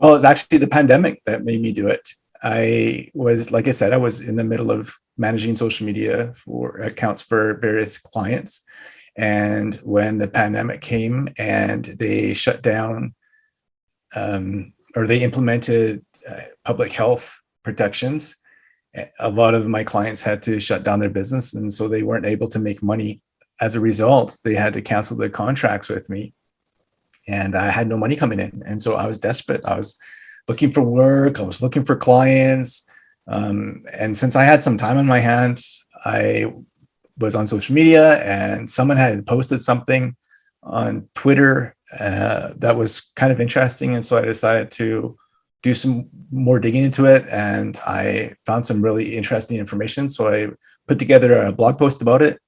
Well, it's actually the pandemic that made me do it. Like I said, I was in the middle of managing social media for accounts for various clients. And when the pandemic came and they shut down or they implemented public health protections, a lot of my clients had to shut down their business. And so they weren't able to make money. As a result, they had to cancel their contracts with me. And I had no money coming in. And so I was desperate. I was looking for work. I was looking for clients. And since I had some time on my hands, I was on social media and someone had posted something on Twitter that was kind of interesting. And so I decided to do some more digging into it. And I found some really interesting information. So I put together a blog post about it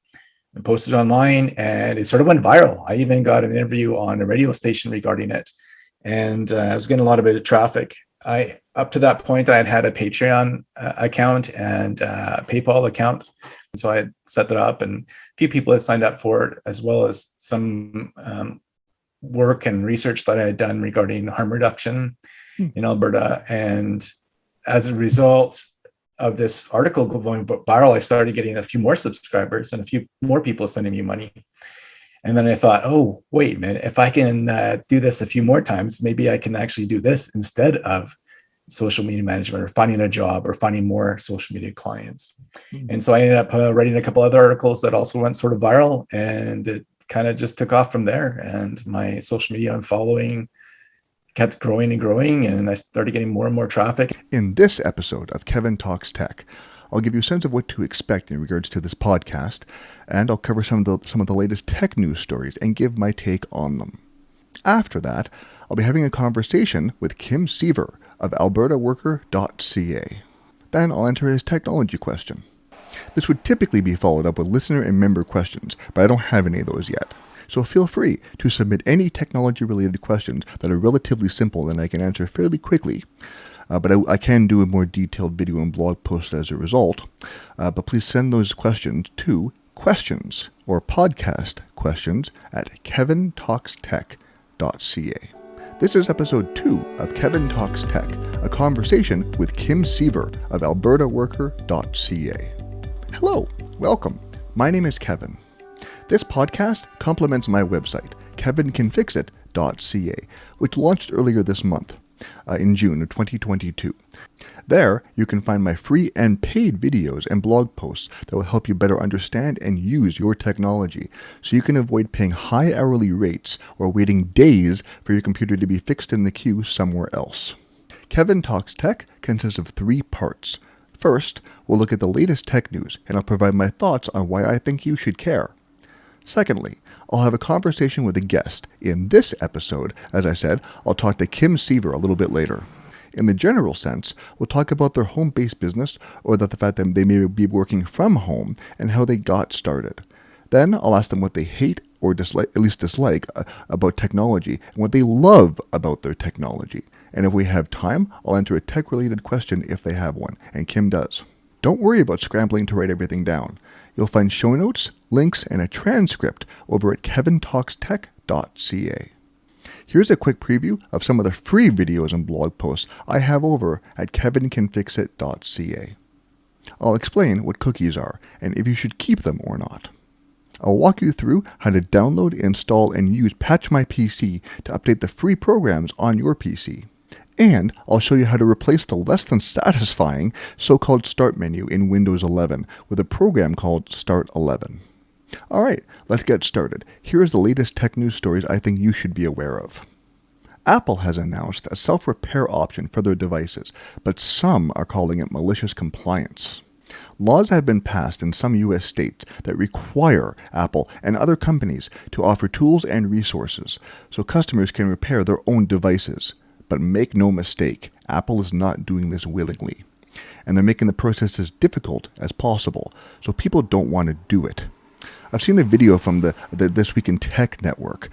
and posted it online, and it sort of went viral. I even got an interview on a radio station regarding it, and I was getting a lot of bit of traffic. Up to that point, I had a Patreon account and a PayPal account, and so I had set that up, and a few people had signed up for it, as well as some work and research that I had done regarding harm reduction in Alberta. And as a result of this article going viral, I started getting a few more subscribers and a few more people sending me money. And then I thought, oh, wait a minute, if I can do this a few more times, maybe I can actually do this instead of social media management or finding a job or finding more social media clients. And so I ended up writing a couple other articles that also went sort of viral, and it kind of just took off from there. And my social media following kept growing and growing, and I started getting more and more traffic. In this episode of Kevin Talks Tech, I'll give you a sense of what to expect in regards to this podcast, and I'll cover some of the latest tech news stories and give my take on them. After that, I'll be having a conversation with Kim Siever of AlbertaWorker.ca. Then I'll enter his technology question. This would typically be followed up with listener and member questions, but I don't have any of those yet. So feel free to submit any technology-related questions that are relatively simple and I can answer fairly quickly. But I can do a more detailed video and blog post as a result. But please send those questions to questions or podcast questions at KevinTalksTech.ca. This is episode 2 of Kevin Talks Tech, a conversation with Kim Siever of AlbertaWorker.ca. Hello, welcome. My name is Kevin. This podcast complements my website, KevinCanFixIt.ca, which launched earlier this month, in June of 2022. There, you can find my free and paid videos and blog posts that will help you better understand and use your technology, so you can avoid paying high hourly rates or waiting days for your computer to be fixed in the queue somewhere else. Kevin Talks Tech consists of 3 parts. First, we'll look at the latest tech news, and I'll provide my thoughts on why I think you should care. Secondly, I'll have a conversation with a guest. In this episode, as I said, I'll talk to Kim Siever a little bit later. In the general sense, we'll talk about their home-based business, or the fact that they may be working from home and how they got started. Then I'll ask them what they hate or dislike about technology and what they love about their technology. And if we have time, I'll enter a tech-related question if they have one, and Kim does. Don't worry about scrambling to write everything down. You'll find show notes, links, and a transcript over at KevinTalksTech.ca. Here's a quick preview of some of the free videos and blog posts I have over at KevinCanFixIt.ca. I'll explain what cookies are and if you should keep them or not. I'll walk you through how to download, install, and use Patch My PC to update the free programs on your PC. And I'll show you how to replace the less than satisfying so-called Start menu in Windows 11 with a program called Start 11. Alright, let's get started. Here is the latest tech news stories I think you should be aware of. Apple has announced a self-repair option for their devices, but some are calling it malicious compliance. Laws have been passed in some U.S. states that require Apple and other companies to offer tools and resources so customers can repair their own devices. But make no mistake, Apple is not doing this willingly. And they're making the process as difficult as possible, so people don't want to do it. I've seen a video from the This Week in Tech Network,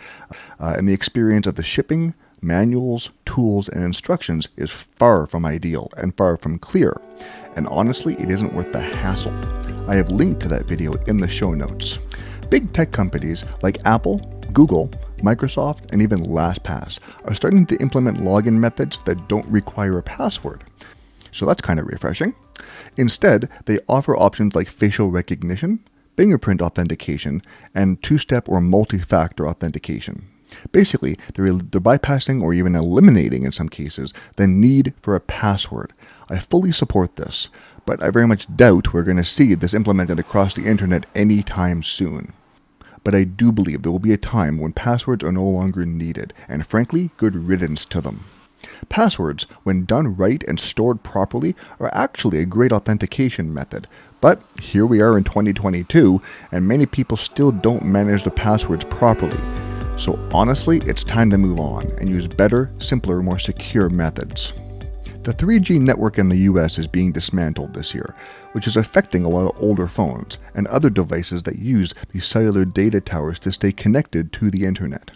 and the experience of the shipping, manuals, tools, and instructions is far from ideal and far from clear. And honestly, it isn't worth the hassle. I have linked to that video in the show notes. Big tech companies like Apple, Google, Microsoft and even LastPass are starting to implement login methods that don't require a password. So that's kind of refreshing. Instead, they offer options like facial recognition, fingerprint authentication, and two-step or multi-factor authentication. Basically, they're bypassing or even eliminating, in some cases, the need for a password. I fully support this, but I very much doubt we're going to see this implemented across the internet anytime soon. But I do believe there will be a time when passwords are no longer needed, and frankly, good riddance to them. Passwords, when done right and stored properly, are actually a great authentication method. But here we are in 2022, and many people still don't manage the passwords properly. So honestly, it's time to move on and use better, simpler, more secure methods. The 3G network in the US is being dismantled this year, which is affecting a lot of older phones and other devices that use these cellular data towers to stay connected to the internet.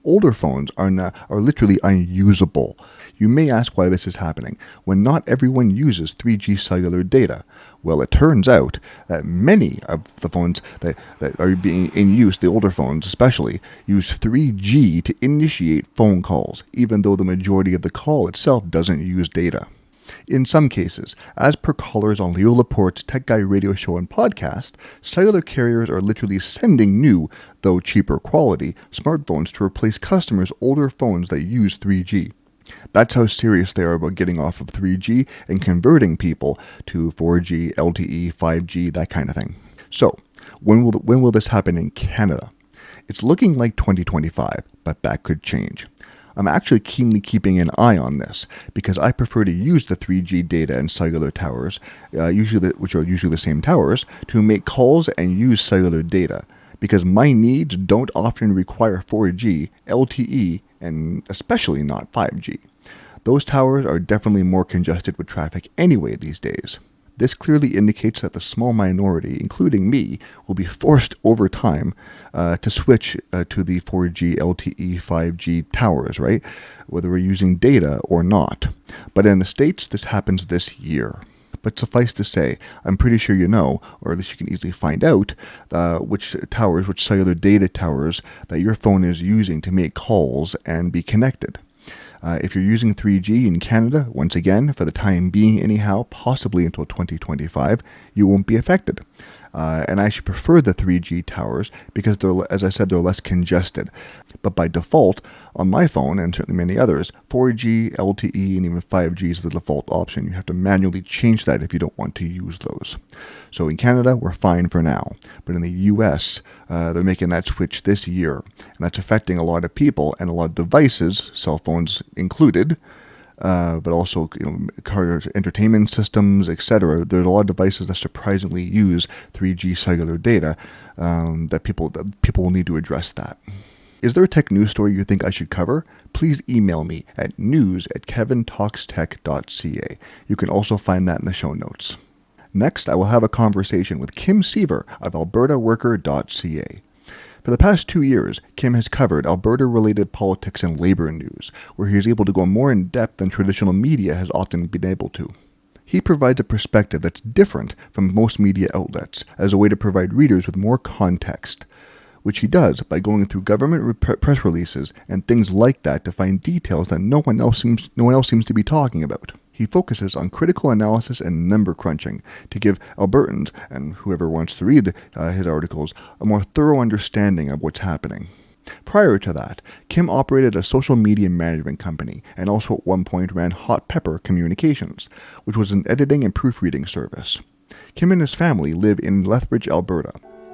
Older phones are literally unusable. You may ask why this is happening when not everyone uses 3G cellular data. Well, it turns out that many of the phones that are being in use, the older phones especially, use 3G to initiate phone calls, even though the majority of the call itself doesn't use data. In some cases, as per callers on Leo Laporte's Tech Guy radio show and podcast, cellular carriers are literally sending new, though cheaper quality, smartphones to replace customers' older phones that use 3G. That's how serious they are about getting off of 3G and converting people to 4G, LTE, 5G, that kind of thing. So, when will this happen in Canada? It's looking like 2025, but that could change. I'm actually keenly keeping an eye on this because I prefer to use the 3G data and cellular towers, which are usually the same towers, to make calls and use cellular data because my needs don't often require 4G, LTE, and especially not 5G. Those towers are definitely more congested with traffic anyway these days. This clearly indicates that the small minority, including me, will be forced over time to switch to the 4G, LTE, 5G towers, right? Whether we're using data or not. But in the States, this happens this year. But suffice to say, I'm pretty sure you know, or at least you can easily find out, which cellular data towers that your phone is using to make calls and be connected. If you're using 3G in Canada, once again, for the time being anyhow, possibly until 2025, you won't be affected. And I actually prefer the 3G towers because, as I said, they're less congested. But by default, on my phone, and certainly many others, 4G, LTE, and even 5G is the default option. You have to manually change that if you don't want to use those. So in Canada, we're fine for now. But in the US, they're making that switch this year. And that's affecting a lot of people and a lot of devices, cell phones included, but also car entertainment systems, etc. There's a lot of devices that surprisingly use 3G cellular data that people will need to address that. Is there a tech news story you think I should cover? Please email me at news@KevinTalksTech.ca. You can also find that in the show notes. Next, I will have a conversation with Kim Siever of AlbertaWorker.ca. For the past 2 years, Kim has covered Alberta-related politics and labor news, where he is able to go more in depth than traditional media has often been able to. He provides a perspective that's different from most media outlets as a way to provide readers with more context, which he does by going through government press releases and things like that to find details that no one else seems to be talking about. He focuses on critical analysis and number crunching to give Albertans, and whoever wants to read his articles, a more thorough understanding of what's happening. Prior to that, Kim operated a social media management company and also at one point ran Hot Pepper Communications, which was an editing and proofreading service. Kim and his family live in Lethbridge, Alberta.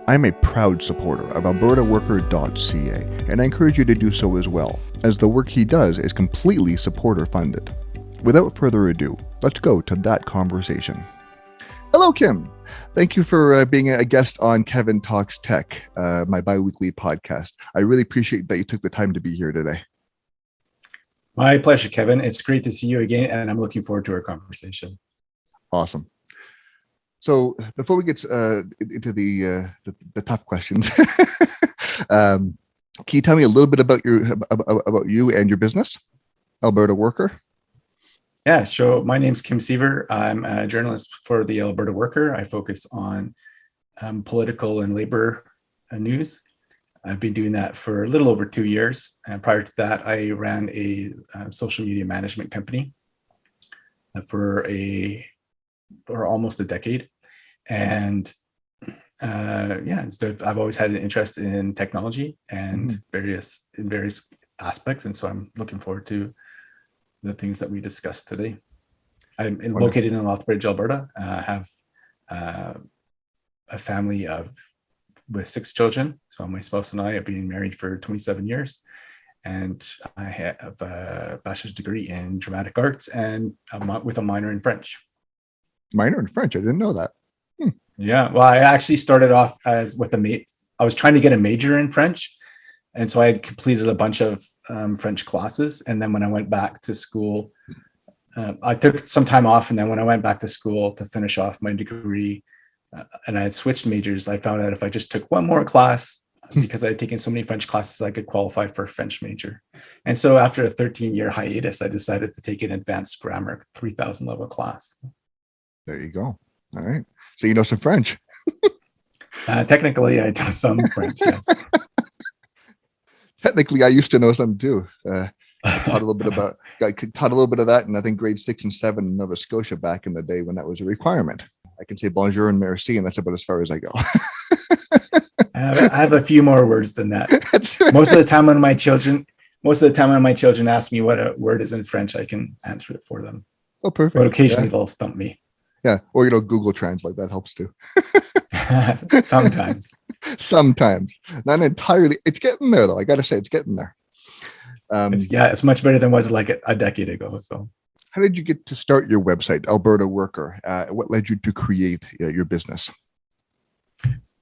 I'm a proud supporter of AlbertaWorker.ca, and I encourage you to do so as well, as the work he does is completely supporter-funded. Without further ado, let's go to that conversation. Hello, Kim. Thank you for being a guest on Kevin Talks Tech, my bi-weekly podcast. I really appreciate that you took the time to be here today. My pleasure, Kevin. It's great to see you again, and I'm looking forward to our conversation. Awesome. So before we get into the tough questions, can you tell me a little bit about you and your business, Alberta Worker? Yeah, so my name's Kim Siever. I'm a journalist for the Alberta Worker. I focus on political and labor news. I've been doing that for a little over 2 years. And prior to that, I ran a social media management company for almost a decade. And so I've always had an interest in technology and various aspects. And so I'm looking forward to the things that we discussed today. I'm located in Lethbridge, Alberta. I have a family with 6 children. So my spouse and I have been married for 27 years. And I have a bachelor's degree in dramatic arts and with a minor in French. Minor in French? I didn't know that. Yeah. Well, I actually started off I was trying to get a major in French. And so I had completed a bunch of French classes. And then when I went back to school, I took some time off. And then when I went back to school to finish off my degree, and I had switched majors, I found out if I just took one more class, because I had taken so many French classes, I could qualify for a French major. And so after a 13-year hiatus, I decided to take an advanced grammar 3000 level class. There you go. All right. So you know some French. Technically, I know some French, yes. Technically, I used to know some too. I taught a little bit of that in, I think, grade 6 and 7 in Nova Scotia back in the day when that was a requirement. I can say bonjour and merci, and that's about as far as I go. I have a few more words than that. Right. Most of the time when my children ask me what a word is in French, I can answer it for them. Oh, perfect. But occasionally they'll stump me. Yeah. Or, Google Translate, that helps too. Sometimes. Not entirely. It's getting there though. I got to say, it's getting there. It's much better than was like a decade ago. So how did you get to start your website, Alberta Worker? What led you to create your business?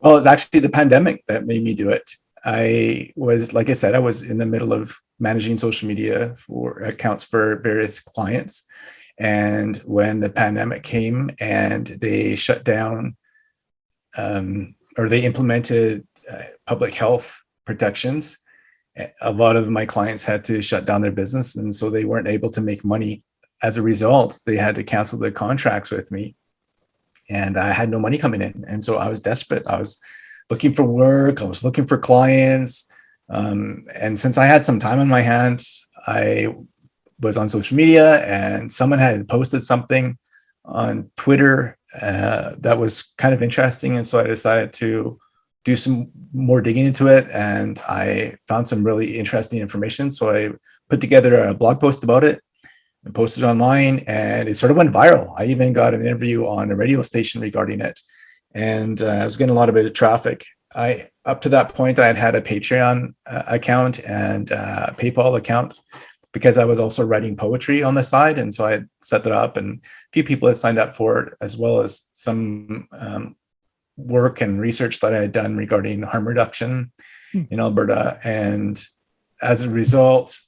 Well, it's actually the pandemic that made me do it. I was in the middle of managing social media for accounts for various clients. And when the pandemic came and they shut down or they implemented public health protections, a lot of my clients had to shut down their business. And so they weren't able to make money. As a result, they had to cancel their contracts with me. And I had no money coming in. And so I was desperate. I was looking for work. I was looking for clients. And since I had some time on my hands, I was on social media and someone had posted something on Twitter that was kind of interesting. And so I decided to do some more digging into it. And I found some really interesting information. So I put together a blog post about it and posted online, and it sort of went viral. I even got an interview on a radio station regarding it, and I was getting a lot of traffic. Up to that point, I had a Patreon account and a PayPal account because I was also writing poetry on the side, and so I had set that up, and a few people had signed up for it, as well as some work and research that I had done regarding harm reduction in Alberta. And as a result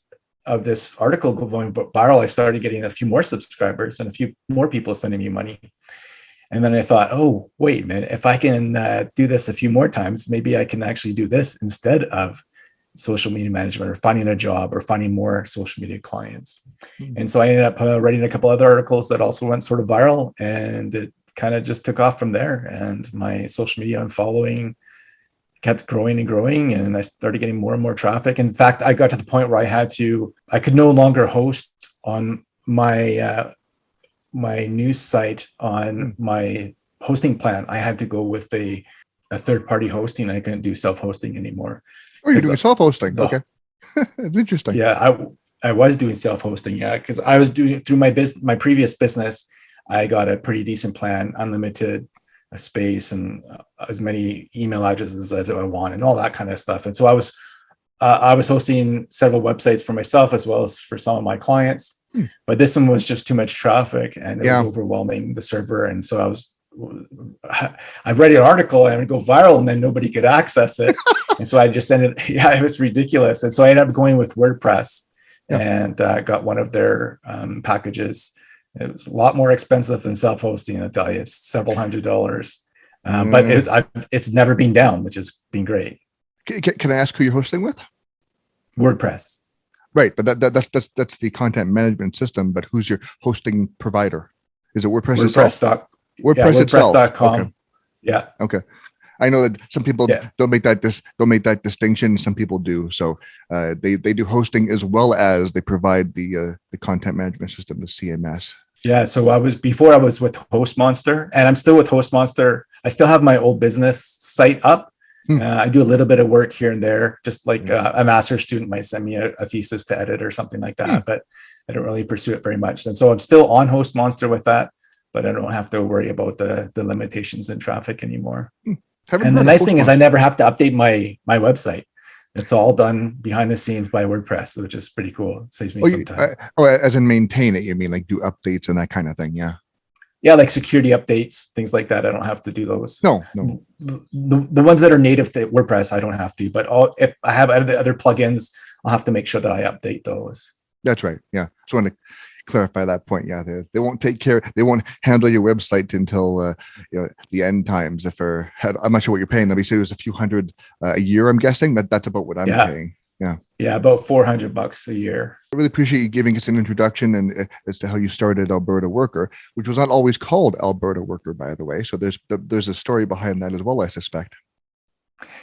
of this article going viral, I started getting a few more subscribers and a few more people sending me money. And then I thought, oh, wait a minute, if I can do this a few more times, maybe I can actually do this instead of social media management or finding a job or finding more social media clients. And so I ended up writing a couple other articles that also went sort of viral, and it kind of just took off from there. And my social media following kept growing and growing, and I started getting more and more traffic. In fact, I got to the point where I could no longer host on my my news site on my hosting plan. I had to go with a third-party hosting. I couldn't do self-hosting anymore. Oh, you're doing self-hosting. Okay. It's interesting. Yeah, I was doing self-hosting, because I was doing through my previous business. I got a pretty decent plan, unlimited space and as many email addresses as I want and all that kind of stuff. And so I was hosting several websites for myself as well as for some of my clients, but this one was just too much traffic and it was overwhelming the server. And so I read an article and it would go viral and then nobody could access it. And so I just it was ridiculous. And so I ended up going with WordPress and got one of their packages. It was a lot more expensive than self-hosting, I tell you. It's several $100s. But it's never been down, which has been great. Can I ask who you're hosting with? WordPress. Right, but that's the content management system. But who's your hosting provider? Is it WordPress itself? WordPress itself. WordPress.com. Okay. Yeah. Okay. I know that some people Yeah. don't make that distinction. Some people do. So they do hosting as well as they provide the content management system, the CMS. Yeah, so I was with HostMonster, and I'm still with HostMonster. I still have my old business site up. I do a little bit of work here and there, just like a master's student might send me a thesis to edit or something like that, but I don't really pursue it very much. And so I'm still on HostMonster with that, but I don't have to worry about the limitations in traffic anymore. And the nice thing is I never have to update my website. It's all done behind the scenes by WordPress, which is pretty cool. It saves me some time. As in maintain it, you mean like do updates and that kind of thing? Yeah. Yeah, like security updates, things like that. I don't have to do those. No. The ones that are native to WordPress, I don't have to. But if I have other plugins, I'll have to make sure that I update those. That's right. Yeah. Just want to clarify that point. Yeah, they won't they won't handle your website until the end times. I'm not sure what you're paying them. You said it was a few hundred a year. I'm guessing that's about what I'm paying. Yeah, about $400 a year. I really appreciate you giving us an introduction and as to how you started Alberta Worker, which was not always called Alberta Worker, by the way. So there's a story behind that as well, I suspect.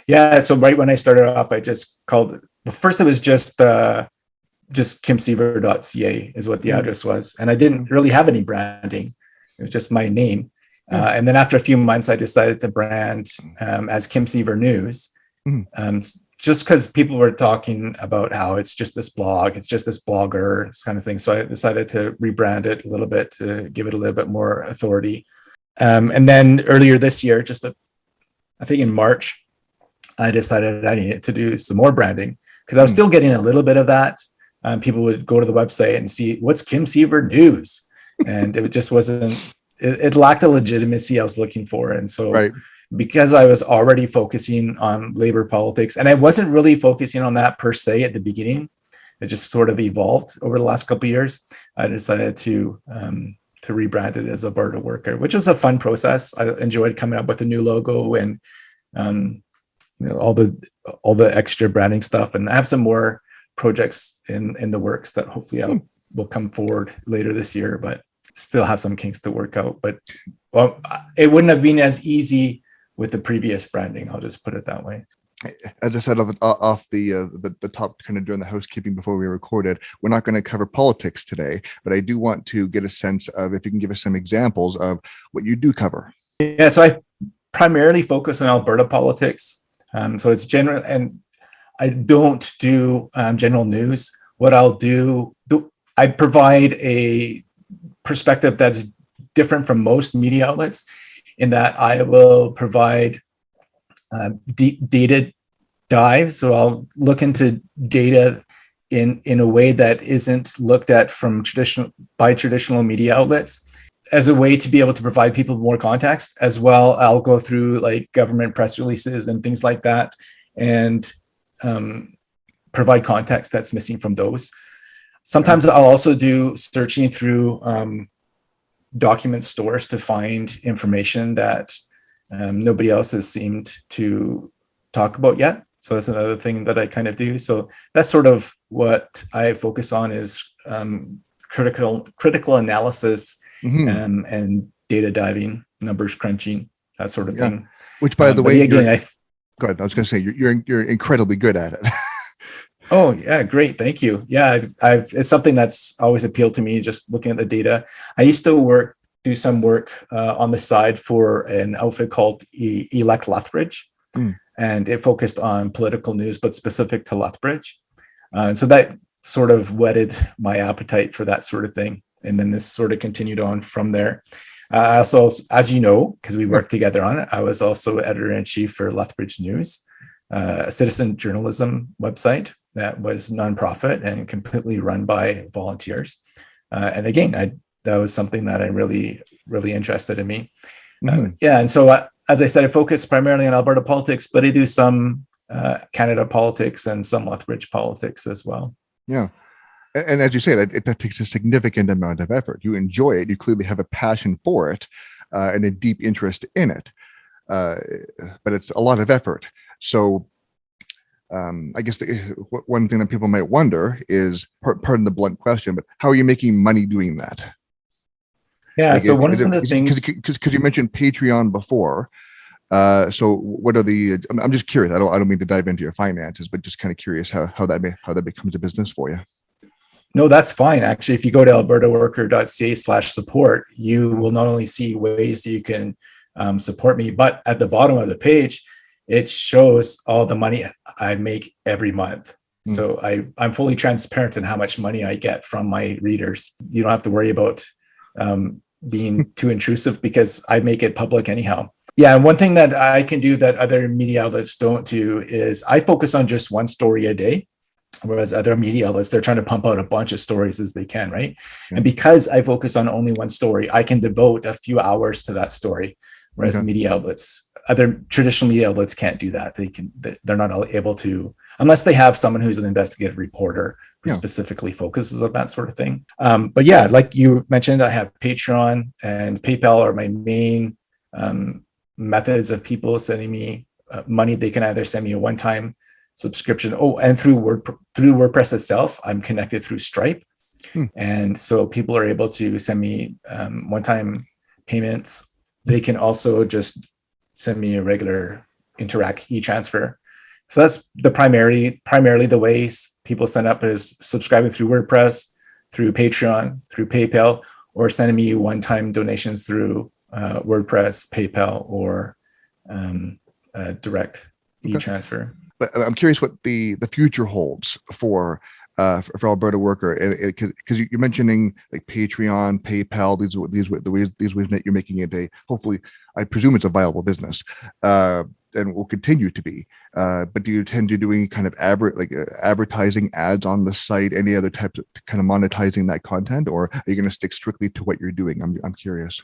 Yeah. So right when I started off, I just called. First, it was just Kim Siever.Ca is what the address was, and I didn't really have any branding. It was just my name. And then after a few months, I decided to brand as Kim Siever News. Just because people were talking about how it's just this blog, it's just this blogger, this kind of thing. So I decided to rebrand it a little bit to give it a little bit more authority. And then earlier this year, I think in March, I decided I needed to do some more branding because I was still getting a little bit of that. People would go to the website and see what's Kim Siever News. And it just wasn't, it lacked the legitimacy I was looking for. And so because I was already focusing on labor politics, and I wasn't really focusing on that per se at the beginning, it just sort of evolved over the last couple of years. I decided to rebrand it as Alberta Worker, which was a fun process. I enjoyed coming up with a new logo and all the extra branding stuff. And I have some more projects in the works that hopefully will come forward later this year, but still have some kinks to work out. But it wouldn't have been as easy with the previous branding. I'll just put it that way. As I said off the top, kind of during the housekeeping before we recorded, we're not going to cover politics today, but I do want to get a sense of if you can give us some examples of what you do cover. Yeah, so I primarily focus on Alberta politics. So it's general, and I don't do general news. What I'll do, I provide a perspective that's different from most media outlets, in that I will provide data dives. So I'll look into data in a way that isn't looked at by traditional media outlets, as a way to be able to provide people more context. As well, I'll go through like government press releases and things like that, and provide context that's missing from those. Sometimes I'll also do searching through document stores to find information that nobody else has seemed to talk about yet. So that's another thing that I kind of do. So that's sort of what I focus on, is critical analysis and data diving, numbers crunching, that sort of thing. Which, by the way, again, go ahead. I was going to say you're incredibly good at it. Oh yeah, great, thank you. Yeah, it's something that's always appealed to me, just looking at the data. I used to do some work on the side for an outfit called Elect Lethbridge, and it focused on political news, but specific to Lethbridge. So that sort of whetted my appetite for that sort of thing, and then this sort of continued on from there. I also, as you know, because we worked together on it, I was also editor-in-chief for Lethbridge News, a citizen journalism website that was nonprofit and completely run by volunteers. And again, that was something that I really interested in me. And so, as I said, I focus primarily on Alberta politics, but I do some Canada politics and some Lethbridge politics as well. Yeah. And as you say, that takes a significant amount of effort. You enjoy it. You clearly have a passion for it and a deep interest in it. But it's a lot of effort. So I guess one thing that people might wonder is, pardon the blunt question, but how are you making money doing that? Yeah, so one of the things, because you mentioned Patreon before, So what are the? I'm just curious. I don't mean to dive into your finances, but just kind of curious how that becomes a business for you. No, that's fine. Actually, if you go to AlbertaWorker.ca/support, you will not only see ways that you can support me, but at the bottom of the page, it shows all the money I make every month. So I'm fully transparent in how much money I get from my readers. You don't have to worry about being too intrusive because I make it public anyhow. Yeah, and one thing that I can do that other media outlets don't do is I focus on just one story a day, whereas other media outlets, they're trying to pump out a bunch of stories as they can, right? And because I focus on only one story, I can devote a few hours to that story, whereas other traditional media outlets can't do that. They're not able to, unless they have someone who's an investigative reporter who specifically focuses on that sort of thing. But yeah, like you mentioned, I have Patreon and PayPal are my main methods of people sending me money. They can either send me a one-time subscription. Oh, and through WordPress itself, I'm connected through Stripe. And so people are able to send me one-time payments. They can also just send me a regular Interac e-transfer. So that's primarily the ways people sign up is subscribing through WordPress, through Patreon, through PayPal, or sending me one-time donations through WordPress, PayPal, or direct e-transfer. But I'm curious what the future holds for Alberta Worker, because you're mentioning like Patreon, PayPal. These ways that you're making it hopefully, I presume it's a viable business, and will continue to be. But do you tend to doing kind of advertising ads on the site, any other types of kind of monetizing that content, or are you going to stick strictly to what you're doing? I'm curious.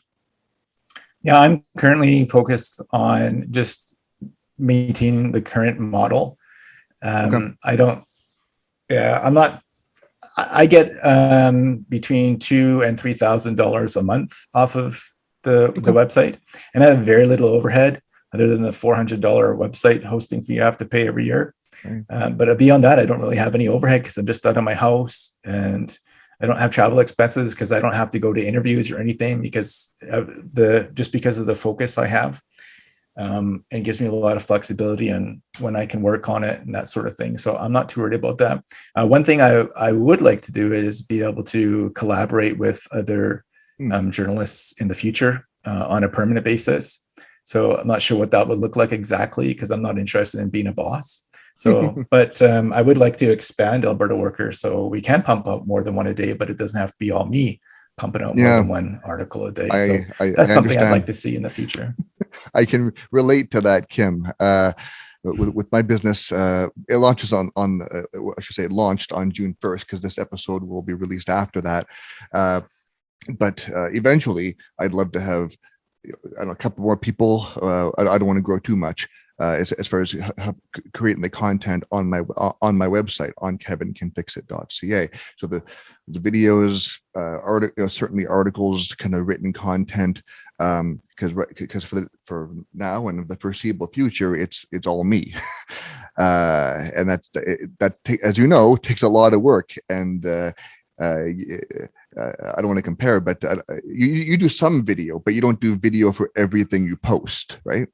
Yeah, I'm currently focused on just maintaining the current model. I get between $2,000 and $3,000 a month off of the website, and I have very little overhead other than the $400 website hosting fee I have to pay every year. But beyond that, I don't really have any overhead because I'm just out of my house, and I don't have travel expenses because I don't have to go to interviews or anything because because of the focus I have. And it gives me a lot of flexibility and when I can work on it and that sort of thing. So I'm not too worried about that. One thing I would like to do is be able to collaborate with other journalists in the future on a permanent basis. So I'm not sure what that would look like exactly because I'm not interested in being a boss. So, but I would like to expand Alberta Worker so we can pump out more than one a day, but it doesn't have to be all me pumping out more than one article a day. So that's something I'd like to see in the future. I can relate to that, Kim. With my business, it launches launched on June 1st because this episode will be released after that. But eventually, I'd love to have a couple more people. I don't want to grow too much as far as creating the content on my website on KevinTalksTech.ca. So the videos, certainly articles, kind of written content. Because for now and the foreseeable future, it's all me, and as you know, takes a lot of work. And I don't want to compare, but you do some video, but you don't do video for everything you post, right?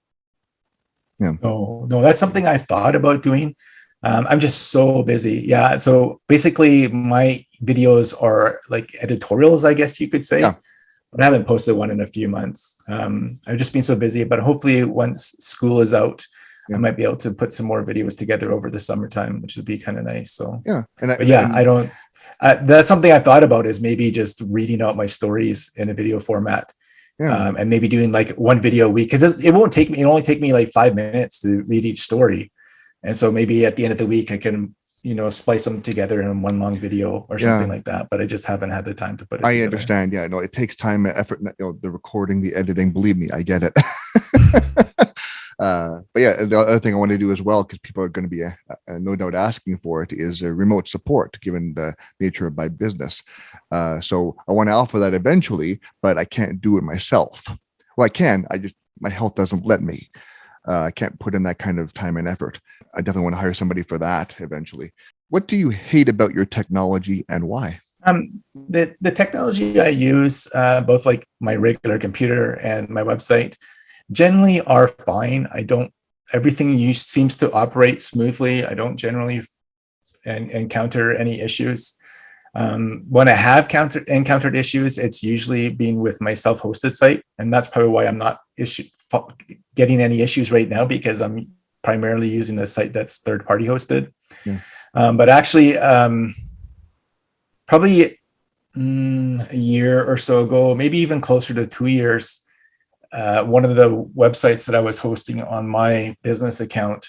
Yeah. No, that's something I thought about doing. I'm just so busy. Yeah. So basically, my videos are like editorials, I guess you could say. Yeah. I haven't posted one in a few months. I've just been so busy, but hopefully once school is out, I might be able to put some more videos together over the summertime, which would be kind of nice. So I don't. That's something I've thought about is maybe just reading out my stories in a video format, and maybe doing like one video a week because it won't take me. It only take me like 5 minutes to read each story, and so maybe at the end of the week I can splice them together in one long video or something like that. But I just haven't had the time to put it together. I understand. Yeah, no, it takes time and effort. The recording, the editing, believe me, I get it. But yeah, the other thing I want to do as well, because people are going to be no doubt asking for it, is remote support, given the nature of my business. So I want to offer that eventually, but I can't do it myself. Well, I can. My health doesn't let me. I can't put in that kind of time and effort. I definitely want to hire somebody for that eventually. What do you hate about your technology and why? The technology I use, both like my regular computer and my website, generally are fine. Everything seems to operate smoothly. I don't generally encounter any issues. When I have encountered issues, it's usually been with my self-hosted site. And that's probably why I'm not getting any issues right now, because I'm primarily using the site that's third-party hosted. Yeah. But actually, probably a year or so ago, maybe even closer to 2 years, one of the websites that I was hosting on my business account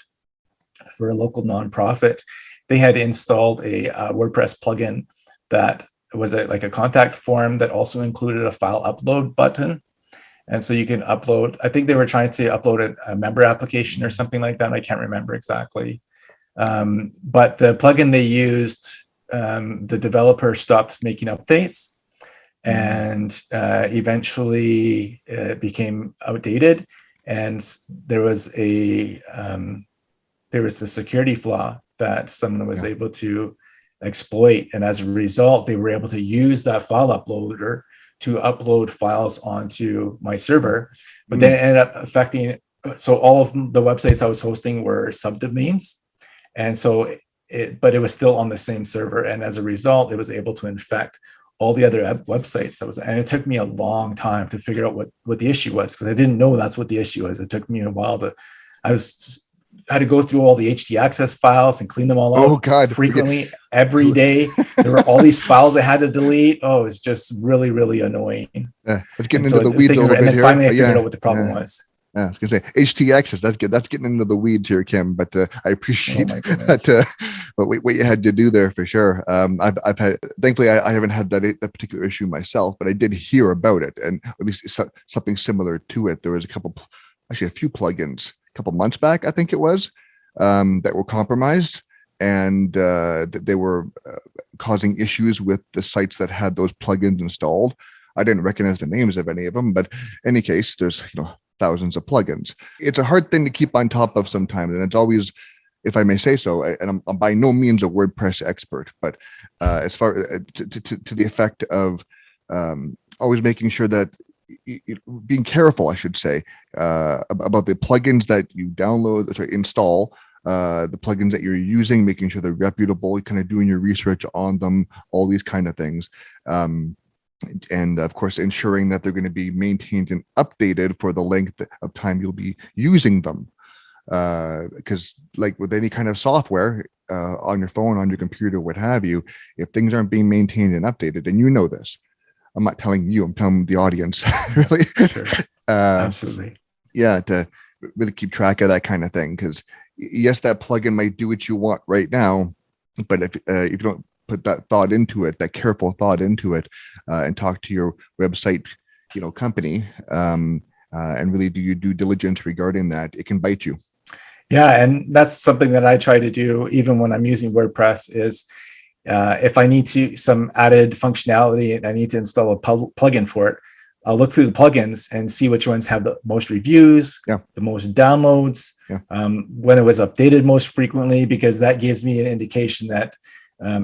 for a local nonprofit, they had installed a WordPress plugin that was like a contact form that also included a file upload button. And so you can upload, I think they were trying to upload a member application or something like that. I can't remember exactly. But the plugin they used, the developer stopped making updates, and eventually it became outdated. And there was a security flaw that someone was able to exploit. And as a result, they were able to use that file uploader to upload files onto my server. But then it ended up affecting, so all of the websites I was hosting were subdomains. And so but it was still on the same server. And as a result, it was able to infect all the other websites. And it took me a long time to figure out what the issue was, because I didn't know that's what the issue was. It took me a while I had to go through all the HT-access files and clean them all out frequently every day. There were all these files I had to delete. Oh, it was just really, really annoying. Yeah, it's getting into the weeds a little bit here. And then finally I figured out what the problem was. Yeah, I was going to say HT-access. That's good. That's getting into the weeds here, Kim. But I appreciate that. But what you had to do there for sure. I've had. Thankfully, I haven't had that particular issue myself, but I did hear about it, and at least something similar to it. There was a few plugins a couple months back, I think it was, that were compromised, and they were causing issues with the sites that had those plugins installed. I didn't recognize the names of any of them, but in any case, there's thousands of plugins. It's a hard thing to keep on top of sometimes, and it's always, if I may say so, and I'm by no means a WordPress expert, but as far to the effect of always making sure that being careful, I should say, about the plugins that you install, the plugins that you're using, making sure they're reputable, kind of doing your research on them, all these kind of things. And of course, ensuring that they're going to be maintained and updated for the length of time you'll be using them. Because like with any kind of software on your phone, on your computer, what have you, if things aren't being maintained and updated, and you know this, I'm not telling you, I'm telling the audience, really. Sure. Absolutely. Yeah, to really keep track of that kind of thing. Because yes, that plugin might do what you want right now, but if you don't put that thought into it, that careful thought into it, and talk to your website, company, and really do your due diligence regarding that, it can bite you. Yeah, and that's something that I try to do even when I'm using WordPress is if I need some added functionality and I need to install a plugin for it, I'll look through the plugins and see which ones have the most reviews, the most downloads, when it was updated most frequently, because that gives me an indication that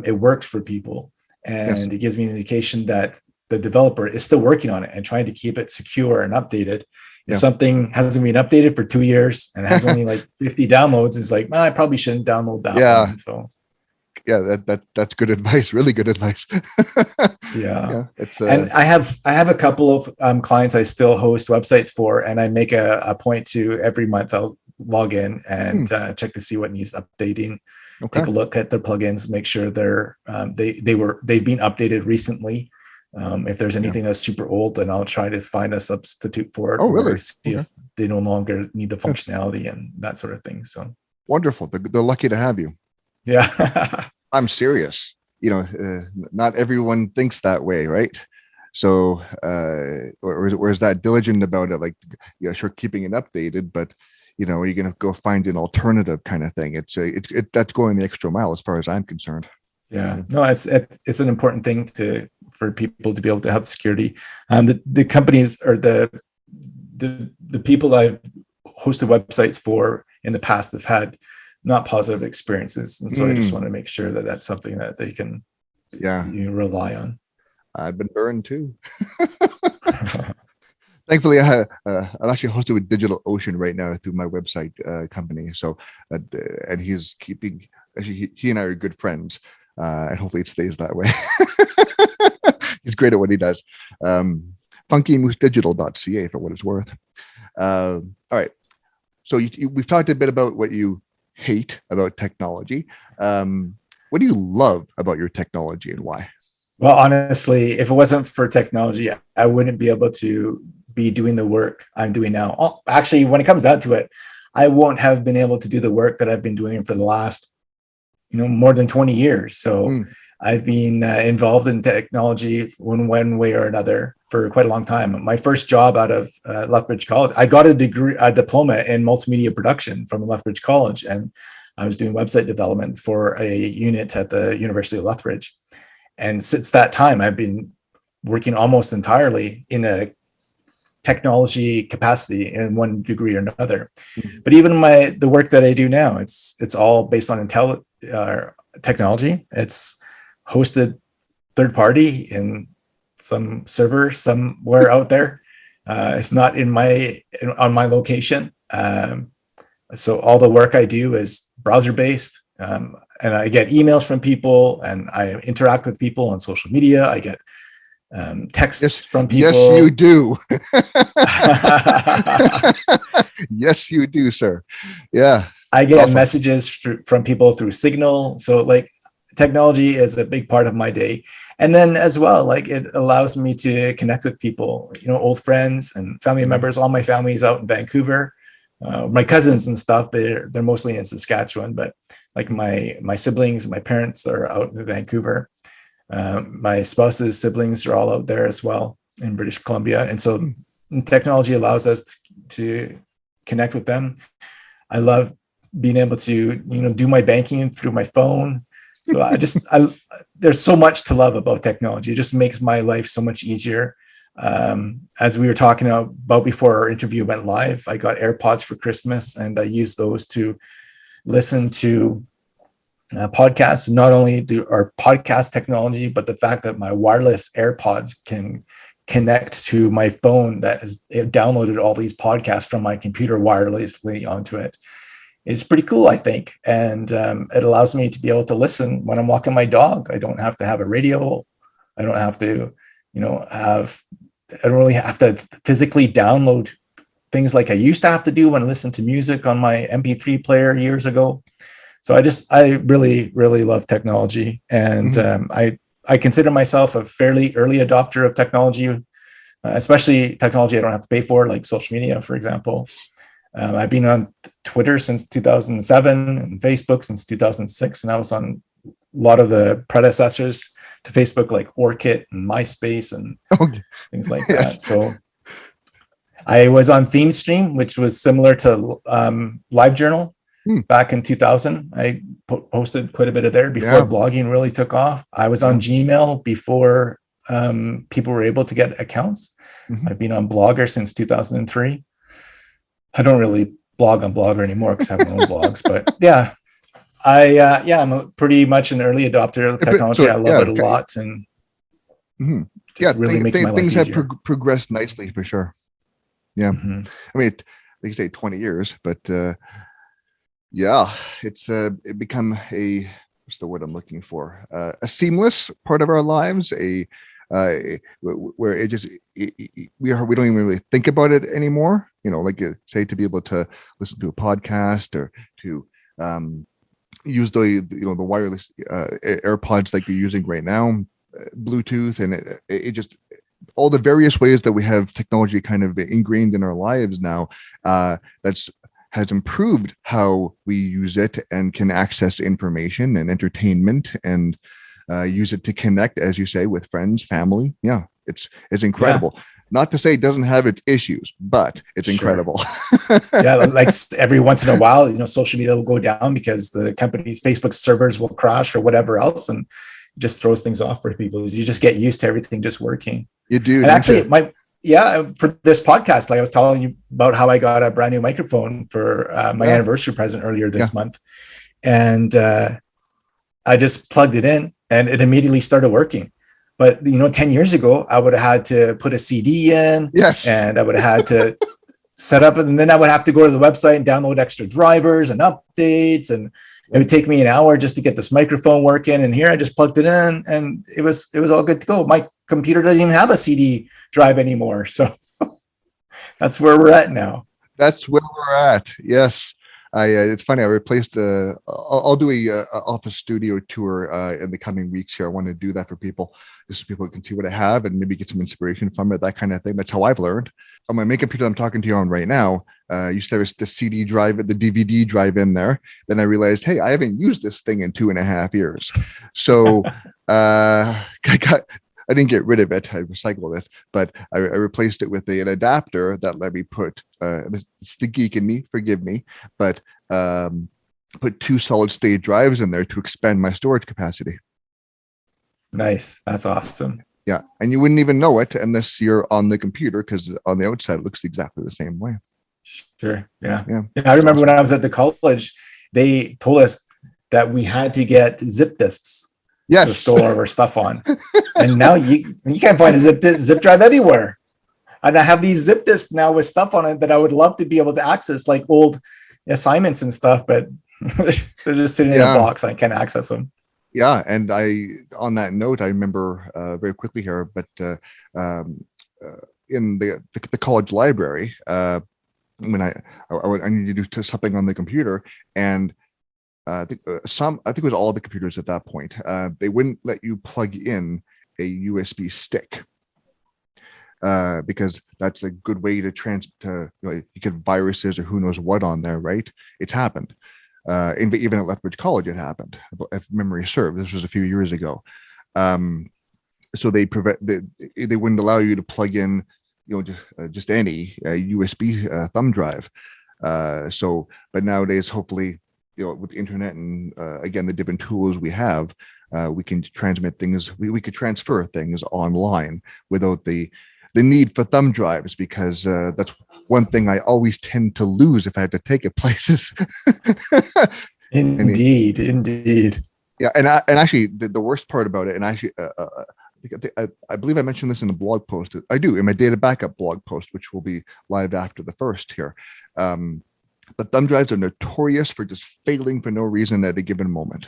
it works for people. And it gives me an indication that the developer is still working on it and trying to keep it secure and updated. If something hasn't been updated for 2 years and has only like 50 downloads, it's like, I probably shouldn't download that one. So that's good advice. Really good advice. And I have a couple of clients I still host websites for, and I make a point to every month I'll log in and check to see what needs updating. Take a look at the plugins, make sure they've been updated recently. If there's anything that's super old, then I'll try to find a substitute for it. Oh, really? See if they no longer need the functionality and that sort of thing. So wonderful. They're lucky to have you. Yeah. I'm serious. Not everyone thinks that way, right? So, or is that diligent about it? Like, sure, keeping it updated, but are you going to go find an alternative kind of thing? That's going the extra mile as far as I'm concerned. Yeah, no, it's an important thing for people to be able to have security. The companies or the people I've hosted websites for in the past have had not positive experiences, and so I just want to make sure that that's something that they can rely on. I've been burned too. thankfully, I'm actually hosted with DigitalOcean right now through my website company. So, and he's keeping. Actually, he and I are good friends, and hopefully it stays that way. He's great at what he does. FunkyMooseDigital.ca for what it's worth. All right. So we've talked a bit about what you hate about technology. What do you love about your technology and why? Well, honestly, if it wasn't for technology, I wouldn't be able to be doing the work I'm doing now. Actually, when it comes down to it, I won't have been able to do the work that I've been doing for the last, more than 20 years. So I've been involved in technology one way or another for quite a long time. My first job out of Lethbridge College, I got a diploma in multimedia production from Lethbridge College, and I was doing website development for a unit at the University of Lethbridge. And since that time, I've been working almost entirely in a technology capacity in one degree or another. But even the work that I do now, it's all based on technology. It's hosted third party in some server somewhere out there. It's not on my location. So all the work I do is browser based. And I get emails from people, and I interact with people on social media. I get texts from people. Yes, you do. Yes, you do, sir. Yeah. I get messages from people through Signal. So technology is a big part of my day. And then as well, it allows me to connect with people, old friends and family members. All my family's out in Vancouver. My cousins and stuff, they're mostly in Saskatchewan, but my siblings, my parents are out in Vancouver. My spouse's siblings are all out there as well in British Columbia. And so technology allows us to connect with them. I love being able to, do my banking through my phone. So there's so much to love about technology. It just makes my life so much easier. As we were talking about before our interview went live, I got AirPods for Christmas, and I use those to listen to podcasts. Not only our podcast technology, but the fact that my wireless AirPods can connect to my phone that has downloaded all these podcasts from my computer wirelessly onto it is pretty cool, I think. And it allows me to be able to listen when I'm walking my dog. I don't have to have a radio. I don't have to, I don't really have to physically download things like I used to have to do when I listened to music on my MP3 player years ago. So I really, really love technology. And I consider myself a fairly early adopter of technology, especially technology I don't have to pay for, like social media, for example. I've been on Twitter since 2007 and Facebook since 2006. And I was on a lot of the predecessors to Facebook, like Orkut and MySpace and things like that. So I was on ThemeStream, which was similar to LiveJournal back in 2000. I posted quite a bit of there before blogging really took off. I was on Gmail before people were able to get accounts. I've been on Blogger since 2003. I don't really blog on Blogger anymore because I have my own blogs, but yeah. I'm pretty much an early adopter of technology. I love it a lot, and really makes my life easier. Things have progressed nicely for sure. Yeah, I mean, like you say, 20 years, but it's it become what's the word I'm looking for? A seamless part of our lives. Where it just we don't even really think about it anymore. Say to be able to listen to a podcast or to use the wireless AirPods like you're using right now, Bluetooth, and it just all the various ways that we have technology kind of ingrained in our lives now. Has improved how we use it and can access information and entertainment and use it to connect, as you say, with friends, family. Yeah, it's incredible. Yeah. Not to say it doesn't have its issues, but it's incredible. Like every once in a while, social media will go down because the company's Facebook servers will crash or whatever else, and just throws things off for people. You just get used to everything just working. You do. And actually, for this podcast, like I was telling you about how I got a brand new microphone for my anniversary present earlier this month, and I just plugged it in, and it immediately started working. But 10 years ago, I would have had to put a CD in, Yes. and I would have had to set up, and then I would have to go to the website and download extra drivers and updates, and it would take me an hour just to get this microphone working. And here I just plugged it in, and it was all good to go. My computer doesn't even have a CD drive anymore, so that's where we're at now. That's where we're at. Yes. It's funny. I replaced. I'll do a office studio tour in the coming weeks here. I want to do that for people, just so people can see what I have and maybe get some inspiration from it. That kind of thing. That's how I've learned. On my main computer I'm talking to you on right now, used to have the CD drive, the DVD drive in there. Then I realized, hey, I haven't used this thing in 2.5 years. So I didn't get rid of it. I recycled it, but I replaced it with an adapter that let me put, it's the geek in me, forgive me, but put 2 solid state drives in there to expand my storage capacity. Nice. That's awesome. Yeah. And you wouldn't even know it unless you're on the computer, because on the outside it looks exactly the same way. Sure. Yeah. I remember when I was at the college, they told us that we had to get zip disks. Yes. To store our stuff on. And now you can't find a zip drive anywhere. And I have these zip disks now with stuff on it that I would love to be able to access, like old assignments and stuff, but they're just sitting in a box. I can't access them. Yeah. And on that note, I remember very quickly here, but in the college library, when I needed to do something on the computer, and I think it was all the computers at that point. They wouldn't let you plug in a USB stick because that's a good way to you get viruses or who knows what on there, right? It's happened. Even at Lethbridge College, it happened. If memory serves, this was a few years ago. So they wouldn't allow you to plug in, just any USB thumb drive. But nowadays, hopefully, with the internet and again, the different tools we have, we can transmit things. We could transfer things online without the need for thumb drives, because that's one thing I always tend to lose if I had to take it places. Indeed. Yeah, and actually, the worst part about it, and actually, I believe I mentioned this in the blog post. I do in my data backup blog post, which will be live after the first here. But thumb drives are notorious for just failing for no reason at a given moment.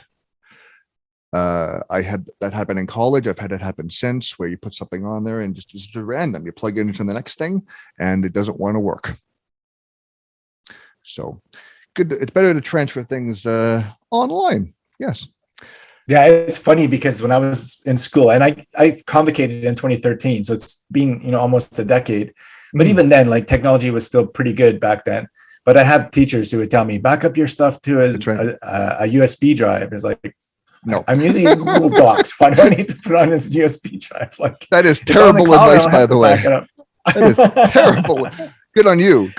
I had that happen in college. I've had it happen since, where you put something on there and just random. You plug it into the next thing and it doesn't want to work. So good. It's better to transfer things online. Yes. Yeah, it's funny because when I was in school, and I convocated in 2013, so it's been almost a decade. But even then, like, technology was still pretty good back then. But I have teachers who would tell me, back up your stuff to a USB drive. It's like, no, I'm using Google Docs. Why do I need to put on this USB drive? Like, that is terrible advice, by the way. That is terrible. Good on you.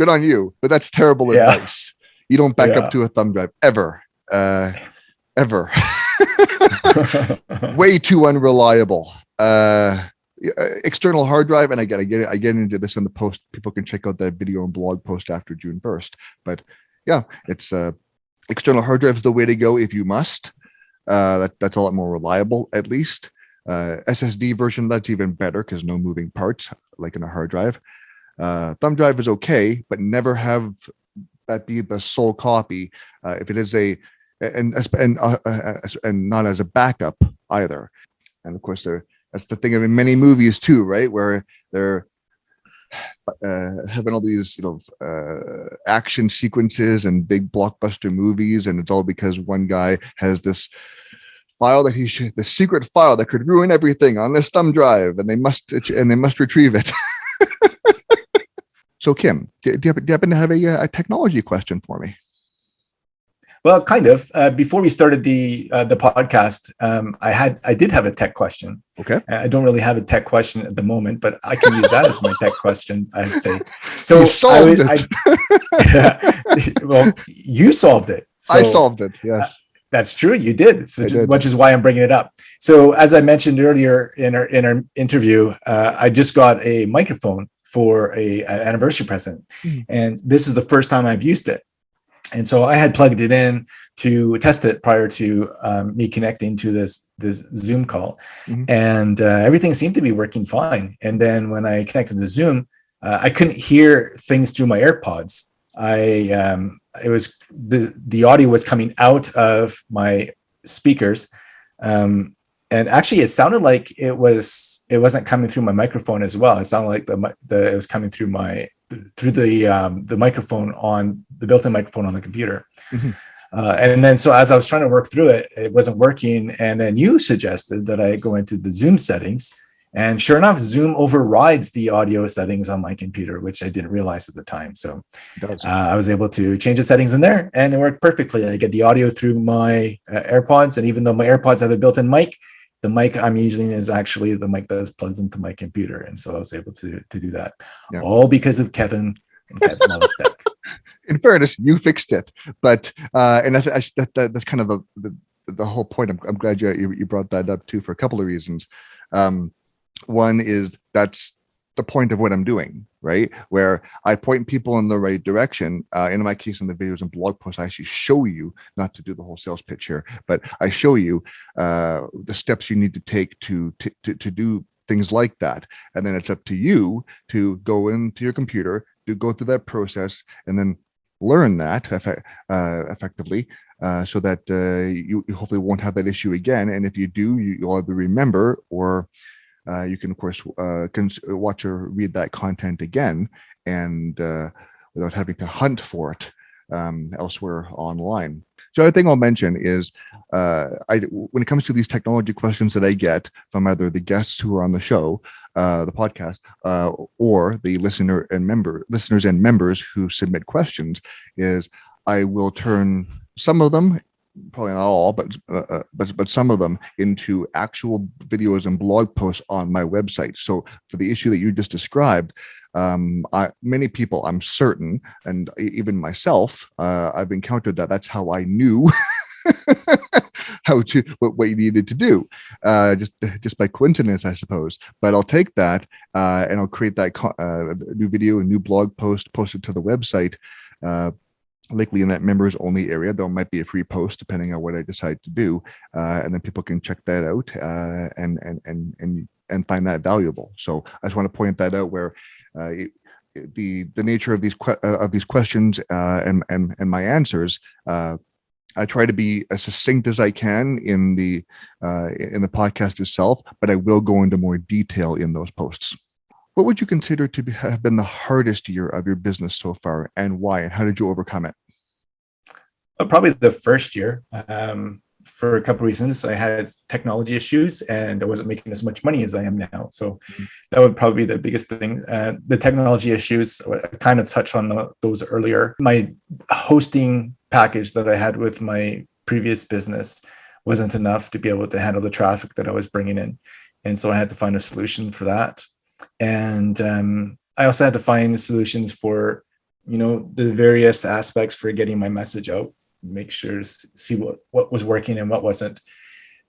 But that's terrible advice. You don't back up to a thumb drive ever. Way too unreliable. External hard drive, and I get into this in the post. People can check out that video and blog post after June 1st. But yeah, it's external hard drive is the way to go if you must. That's a lot more reliable, at least. SSD version, that's even better because no moving parts like in a hard drive. Thumb drive is okay, but never have that be the sole copy. If it is and not as a backup either. And of course, that's the thing of in many movies too, right? Where they're having all these, action sequences and big blockbuster movies, and it's all because one guy has this file the secret file that could ruin everything on this thumb drive, and they must retrieve it. So, Kim, do you happen to have a technology question for me? Well, kind of. Before we started the podcast, I did have a tech question. Okay. I don't really have a tech question at the moment, but I can use that as my tech question, I say. So you solved it. Well, you solved it. So, I solved it. Yes. That's true. You did. So which is why I'm bringing it up. So as I mentioned earlier in our interview, I just got a microphone for an anniversary present, and this is the first time I've used it. And so I had plugged it in to test it prior to me connecting to this Zoom call, and everything seemed to be working fine. And then when I connected to Zoom, I couldn't hear things through my AirPods. It was the audio was coming out of my speakers, and actually it sounded like it wasn't coming through my microphone as well. It sounded like it was coming through the microphone on the built-in microphone on the computer. And then so as I was trying to work through it, it wasn't working. And then you suggested that I go into the Zoom settings, and sure enough, Zoom overrides the audio settings on my computer, which I didn't realize at the time. So I was able to change the settings in there, and it worked perfectly. I get the audio through my AirPods, and even though my AirPods have a built-in mic, the mic I'm using is actually the mic that is plugged into my computer. And so I was able to do that, all because of Kevin and Kevin Loves Tech. In fairness, you fixed it, but and that's kind of the whole point. I'm glad you brought that up too, for a couple of reasons. One is that's the point of what I'm doing, right? Where I point people in the right direction. In my case, in the videos and blog posts, I actually show you, not to do the whole sales pitch here, but I show you the steps you need to take to do things like that. And then it's up to you to go into your computer, to go through that process, and then learn that effectively, so that you hopefully won't have that issue again. And if you do, you'll either remember, or you can, of course, watch or read that content again, and without having to hunt for it elsewhere online. So the other thing I'll mention is, when it comes to these technology questions that I get from either the guests who are on the show, the podcast, or the listeners and members who submit questions, is I will turn some of them, probably not all, but some of them, into actual videos and blog posts on my website. So for the issue that you just described, many people, I'm certain, and even myself, I've encountered that. That's how I knew what you needed to do, just by coincidence, I suppose. But I'll take that and I'll create that new video, a new blog post, post it to the website, likely in that members only area. There might be a free post depending on what I decide to do, and then people can check that out and find that valuable. So I just want to point that out, where the nature of these questions and my answers, I try to be as succinct as I can in the podcast itself, but I will go into more detail in those posts. What would you consider to have been the hardest year of your business so far, and why? And how did you overcome it? Probably the first year. For a couple of reasons. I had technology issues, and I wasn't making as much money as I am now. So that would probably be the biggest thing. The technology issues, I kind of touched on those earlier. My hosting package that I had with my previous business wasn't enough to be able to handle the traffic that I was bringing in. And so I had to find a solution for that. And I also had to find solutions for, the various aspects for getting my message out, make sure to see what was working and what wasn't.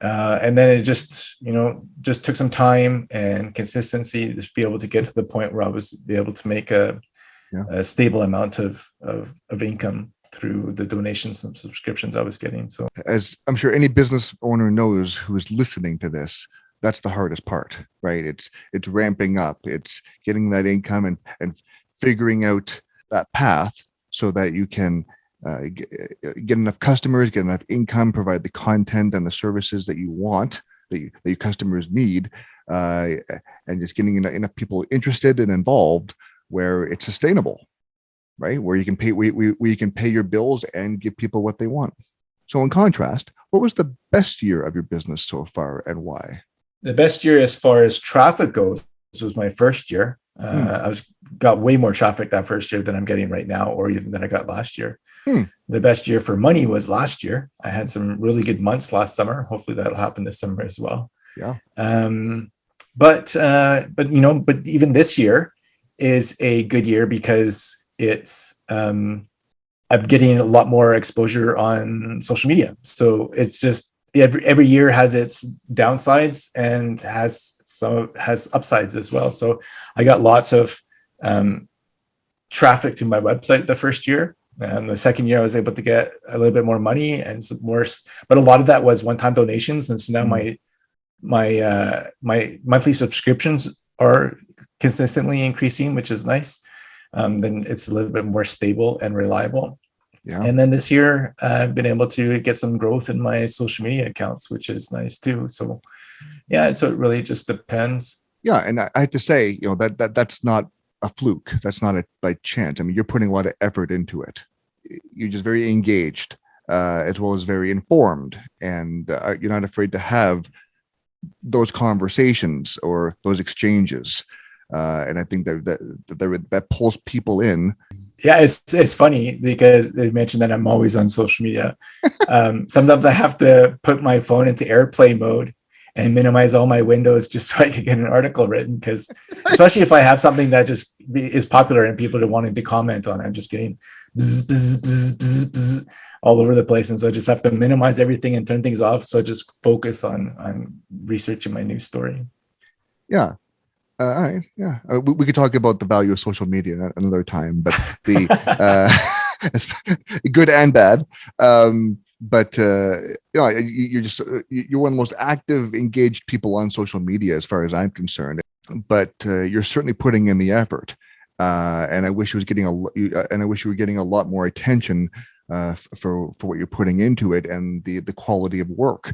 And then it just took some time and consistency to be able to get to the point where I was able to make a stable amount of income through the donations and subscriptions I was getting. So, as I'm sure any business owner knows who is listening to this, that's the hardest part, right? It's ramping up, it's getting that income and figuring out that path so that you can get enough customers, get enough income, provide the content and the services that you want, that your customers need, and just getting enough people interested and involved where it's sustainable, right? Where you can pay, where you can pay your bills and give people what they want. So in contrast, what was the best year of your business so far, and why? The best year as far as traffic goes was my first year. I got way more traffic that first year than I'm getting right now, or even than I got last year. The best year for money was last year. I had some really good months last summer. Hopefully that'll happen this summer as well. Yeah. But even this year is a good year because it's I'm getting a lot more exposure on social media. So it's just every year has its downsides and has upsides as well. So I got lots of traffic to my website the first year, And the second year I was able to get a little bit more money and some more, but a lot of that was one-time donations. And so now my monthly subscriptions are consistently increasing, which is nice. Then it's a little bit more stable and reliable. Yeah. And then this year, I've been able to get some growth in my social media accounts, which is nice too. So, yeah, so it really just depends. Yeah, and I have to say, that's not a fluke. That's not by chance. I mean, you're putting a lot of effort into it. You're just very engaged, as well as very informed, and you're not afraid to have those conversations or those exchanges. And I think that pulls people in. Yeah, it's funny because they mentioned that I'm always on social media. Sometimes I have to put my phone into airplane mode and minimize all my windows just so I can get an article written, because especially if I have something that just is popular and people are wanting to comment on, I'm just getting bzz, bzz, bzz, bzz, bzz, all over the place. And so I just have to minimize everything and turn things off. So I just focus on researching my news story. Yeah. All right. Yeah. We could talk about the value of social media another time, but the good and bad. But you're one of the most active, engaged people on social media, as far as I'm concerned. But you're certainly putting in the effort, and I wish you were getting a lot more attention for what you're putting into it, and the quality of work,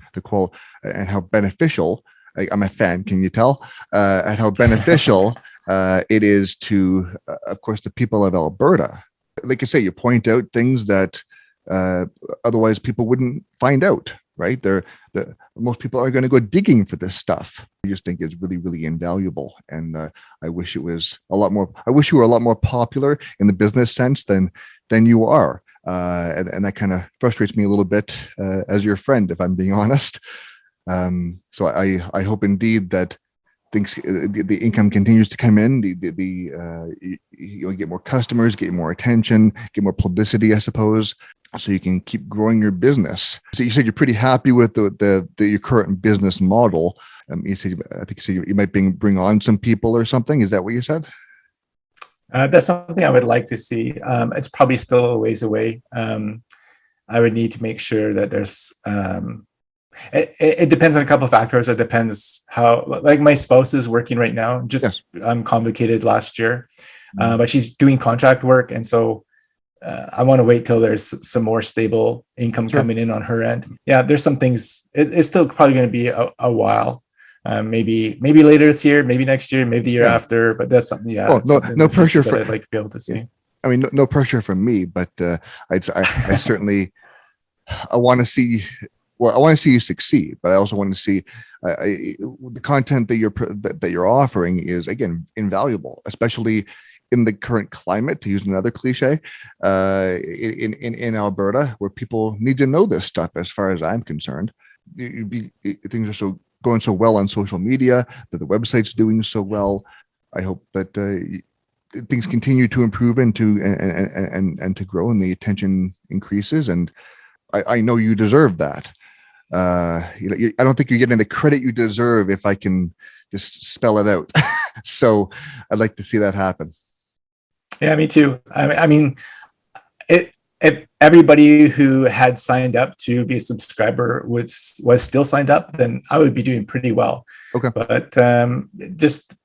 and how beneficial. I'm a fan. Can you tell? And how beneficial it is to, of course, the people of Alberta. Like I say, you point out things that otherwise people wouldn't find out, right? Most people are going to go digging for this stuff. I just think it's really, really invaluable. And I wish it was a lot more. I wish you were a lot more popular in the business sense than you are. And that kind of frustrates me a little bit as your friend, if I'm being honest. So I hope indeed that the income continues to come in. You get more customers, get more attention, get more publicity, I suppose, so you can keep growing your business. So you said you're pretty happy with your current business model. I think you said you might bring on some people or something. Is that what you said? That's something I would like to see. It's probably still a ways away. I would need to make sure that there's. It depends on a couple of factors. It depends how, like, my spouse is working right now, just complicated last year, but she's doing contract work. And so I want to wait till there's some more stable income coming in on her end. Yeah, there's some things. It's still probably going to be a while. Maybe later this year, maybe next year, maybe the year after. But that's something. Yeah, no pressure that I'd like to be able to see. I mean, no pressure from me, but I certainly I want to see. Well, I want to see you succeed, but I also want to see the content that you're offering is, again, invaluable, especially in the current climate, to use another cliche, in Alberta, where people need to know this stuff. As far as I'm concerned, things are going so well on social media, that the website's doing so well. I hope that things continue to improve and to grow, and the attention increases. And I know you deserve that. I don't think you're getting the credit you deserve, if I can just spell it out. So I'd like to see that happen. Yeah, me too. I mean, if everybody who had signed up to be a subscriber was still signed up, then I would be doing pretty well. Okay. But just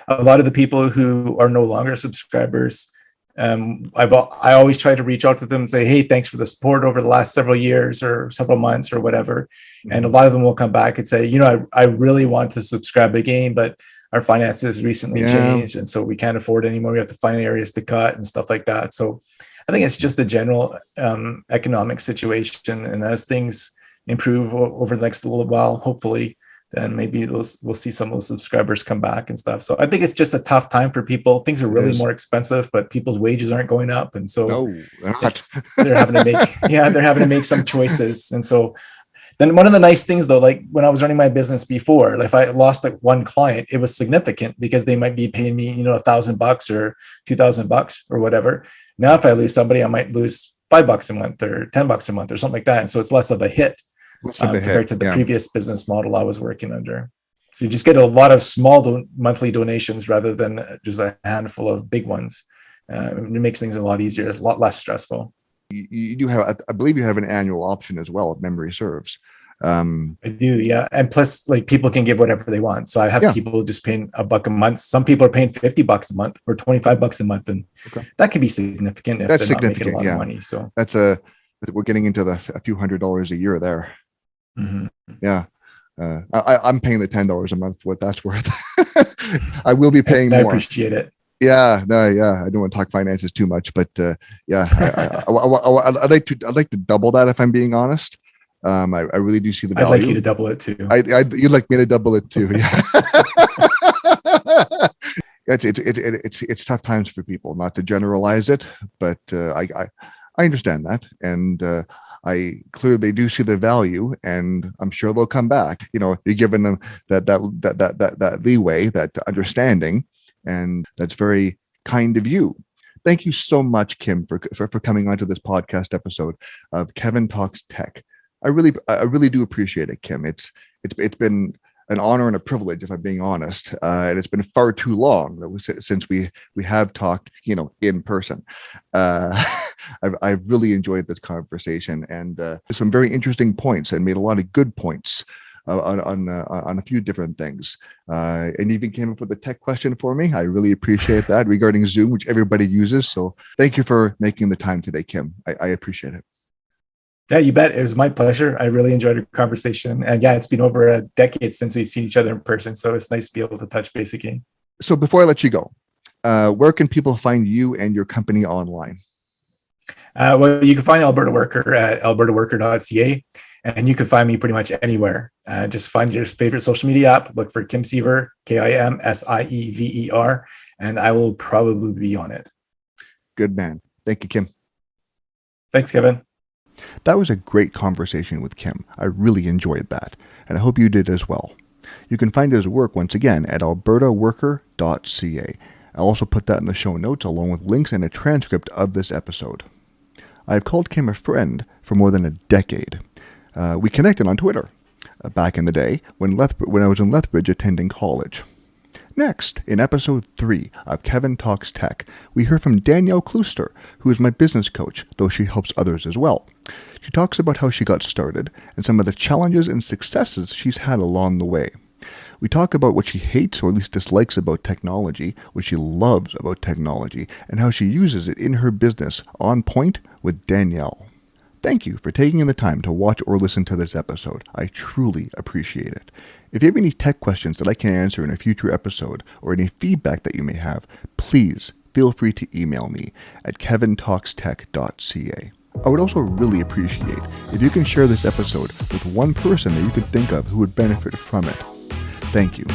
a lot of the people who are no longer subscribers, I always try to reach out to them and say, hey, thanks for the support over the last several years or several months or whatever. And a lot of them will come back and say, I really want to subscribe again, but our finances recently changed. And so we can't afford it anymore. We have to find areas to cut and stuff like that. So I think it's just a general economic situation. And as things improve over the next little while, hopefully, then maybe we'll see some of those subscribers come back and stuff. So I think it's just a tough time for people. Things are really more expensive, but people's wages aren't going up. And so they're having to make some choices. And so then one of the nice things, though, like when I was running my business before, if I lost like one client, it was significant because they might be paying me, $1,000 or $2,000 or whatever. Now, if I lose somebody, I might lose $5 a month or $10 a month or something like that. And so it's less of a hit. Compared to the previous business model I was working under. So you just get a lot of small monthly donations rather than just a handful of big ones. It makes things a lot easier, a lot less stressful. You do have, I believe you have an annual option as well, if memory serves. I do, yeah. And plus, like, people can give whatever they want. So I have people just paying $1 a month. Some people are paying $50 a month or $25 a month, and that could be significant if they're not making a lot of money. So we're getting into a few $100s a year there. Mm-hmm. Yeah. I'm paying the $10 a month for what that's worth. I will be paying more. I appreciate it. Yeah, no, yeah. I don't want to talk finances too much, but I'd like to double that if I'm being honest. I really do see the value. I'd like you to double it too. You'd like me to double it too, yeah. It's tough times for people. Not to generalize it, but I understand that, and I clearly they do see the value, and I'm sure they'll come back. You're giving them that leeway, that understanding, and that's very kind of you. Thank you so much, Kim, for coming onto this podcast episode of Kevin Talks Tech. I really do appreciate it, Kim. It's been an honor and a privilege, if I'm being honest, and it's been far too long since we have talked, in person. I've really enjoyed this conversation, and some very interesting points, and made a lot of good points on a few different things, and even came up with a tech question for me. I really appreciate that regarding Zoom, which everybody uses. So thank you for making the time today, Kim. I appreciate it. Yeah, you bet. It was my pleasure. I really enjoyed our conversation. And yeah, it's been over a decade since we've seen each other in person. So it's nice to be able to touch base again. So before I let you go, where can people find you and your company online? Well, you can find Alberta Worker at AlbertaWorker.ca. And you can find me pretty much anywhere. Just find your favorite social media app. Look for Kim Siever, KIMSIEVER, and I will probably be on it. Good man. Thank you, Kim. Thanks, Kevin. That was a great conversation with Kim. I really enjoyed that, and I hope you did as well. You can find his work once again at AlbertaWorker.ca. I'll also put that in the show notes along with links and a transcript of this episode. I've called Kim a friend for more than a decade. We connected on Twitter back in the day when I was in Lethbridge attending college. Next, in episode 3 of Kevin Talks Tech, we hear from Danielle Klooster, who is my business coach, though she helps others as well. She talks about how she got started and some of the challenges and successes she's had along the way. We talk about what she hates or at least dislikes about technology, what she loves about technology, and how she uses it in her business, on point with Danielle. Thank you for taking the time to watch or listen to this episode. I truly appreciate it. If you have any tech questions that I can answer in a future episode, or any feedback that you may have, please feel free to email me at KevinTalksTech.ca. I would also really appreciate if you can share this episode with one person that you could think of who would benefit from it. Thank you.